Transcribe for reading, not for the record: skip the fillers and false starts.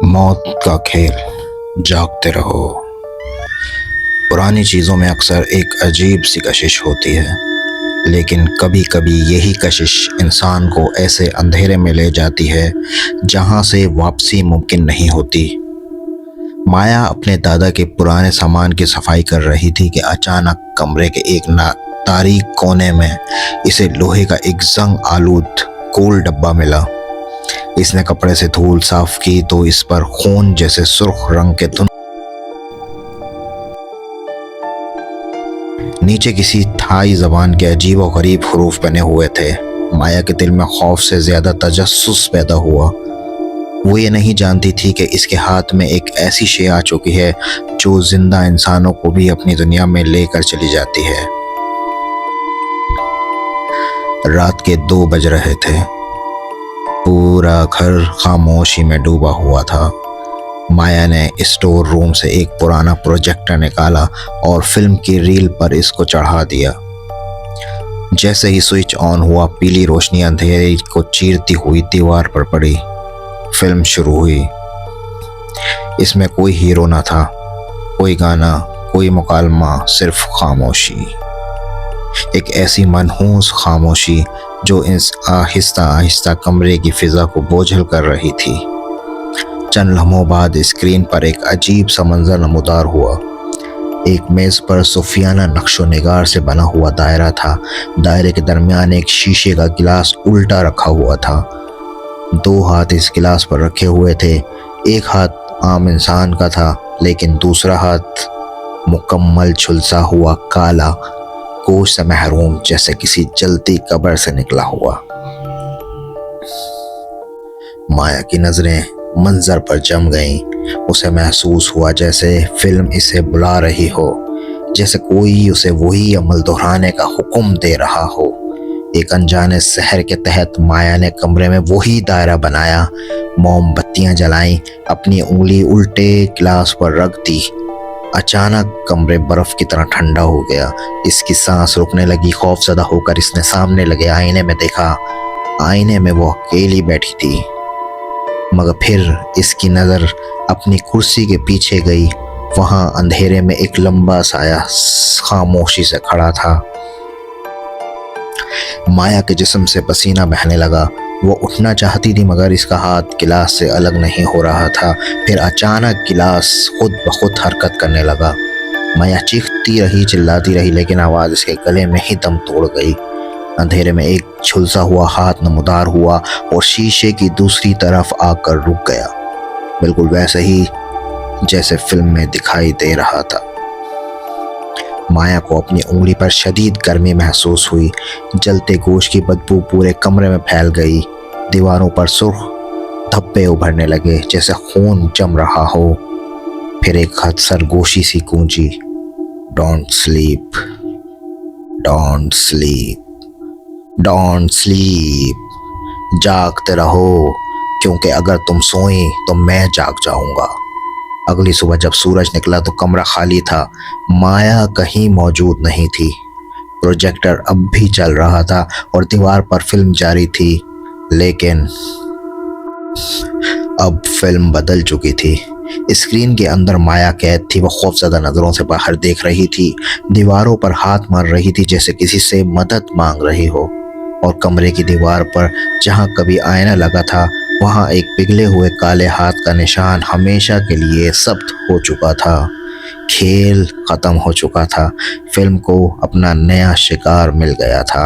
मौत का खेल, जागते रहो। पुरानी चीज़ों में अक्सर एक अजीब सी कशिश होती है, लेकिन कभी कभी यही कशिश इंसान को ऐसे अंधेरे में ले जाती है जहां से वापसी मुमकिन नहीं होती। माया अपने दादा के पुराने सामान की सफाई कर रही थी कि अचानक कमरे के एक तारीक कोने में इसे लोहे का एक जंग आलूद गोल डब्बा मिला। इसने कपड़े से धूल साफ की तो इस पर खून जैसे सुर्ख रंग के धुन नीचे किसी थाई जबान के अजीब और गरीब हरूफ बने हुए थे। माया के दिल में खौफ से ज्यादा तजस्सुस पैदा हुआ। वो ये नहीं जानती थी कि इसके हाथ में एक ऐसी शे आ चुकी है जो जिंदा इंसानों को भी अपनी दुनिया में लेकर चली जाती है। रात के 2 बज रहे थे। पूरा घर खामोशी में डूबा हुआ था। माया ने स्टोर रूम से एक पुराना प्रोजेक्टर निकाला और फिल्म की रील पर इसको चढ़ा दिया। जैसे ही स्विच ऑन हुआ, पीली रोशनी अंधेरे को चीरती हुई दीवार पर पड़ी। फिल्म शुरू हुई। इसमें कोई हीरो न था, कोई गाना, कोई मुकालमा, सिर्फ खामोशी। एक ऐसी मनहूस खामोशी जो आहिस्ता आहिस्ता कमरे की फिजा को बोझल कर रही थी। चंद लम्हों बाद स्क्रीन पर एक अजीब सा मंजर नमूदार हुआ। एक मेज पर सूफियाना नक्शो निगार से बना हुआ दायरा था। दायरे के दरमियान एक शीशे का गिलास उल्टा रखा हुआ था। 2 हाथ इस गिलास पर रखे हुए थे। एक हाथ आम इंसान का था, लेकिन दूसरा हाथ मुकम्मल झुलसा हुआ, काला, गोश से महरूम, जैसे किसी जलती कब्र से निकला हुआ। माया की नजरें मंजर पर जम गईं। उसे महसूस हुआ जैसे फिल्म इसे बुला रही हो, जैसे कोई उसे वही अमल दोहराने का हुक्म दे रहा हो। एक अनजाने शहर के तहत माया ने कमरे में वही दायरा बनाया, मोमबत्तियां जलाईं, अपनी उंगली उल्टे गिलास पर रख दी। अचानक कमरे बर्फ की तरह ठंडा हो गया। इसकी सांस रुकने लगी। खौफजदा होकर इसने सामने लगे आईने में देखा। आईने में वो अकेली बैठी थी, मगर फिर इसकी नज़र अपनी कुर्सी के पीछे गई। वहां अंधेरे में एक लंबा साया खामोशी से खड़ा था। माया के जिस्म से पसीना बहने लगा। वो उठना चाहती थी, मगर इसका हाथ गिलास से अलग नहीं हो रहा था। फिर अचानक गिलास खुद ब खुद हरकत करने लगा। माया चीखती रही, चिल्लाती रही, लेकिन आवाज़ इसके गले में ही दम तोड़ गई। अंधेरे में एक झुलसा हुआ हाथ नमूदार हुआ और शीशे की दूसरी तरफ आकर रुक गया, बिल्कुल वैसे ही जैसे फिल्म में दिखाई दे रहा था। माया को अपनी उंगली पर शदीद गर्मी महसूस हुई। जलते गोश्त की बदबू पूरे कमरे में फैल गई। दीवारों पर सुर्ख धब्बे उभरने लगे, जैसे खून जम रहा हो। फिर एक हाथ सरगोशी सी गूंजी, don't sleep, don't sleep, don't sleep. जागते रहो, क्योंकि अगर तुम सोई तो मैं जाग जाऊंगा। अगली सुबह जब सूरज निकला तो कमरा खाली था। माया कहीं मौजूद नहीं थी। प्रोजेक्टर अब भी चल रहा था और दीवार पर फिल्म जारी थी, लेकिन अब फिल्म बदल चुकी थी। स्क्रीन के अंदर माया कैद थी। वो खौफजदा नजरों से बाहर देख रही थी। दीवारों पर हाथ मार रही थी, जैसे किसी से मदद मांग रही हो। और कमरे की दीवार पर जहां कभी आईना लगा था, वहां एक पिघले हुए काले हाथ का निशान हमेशा के लिए ज़ब्त हो चुका था। खेल खत्म हो चुका था। फिल्म को अपना नया शिकार मिल गया था।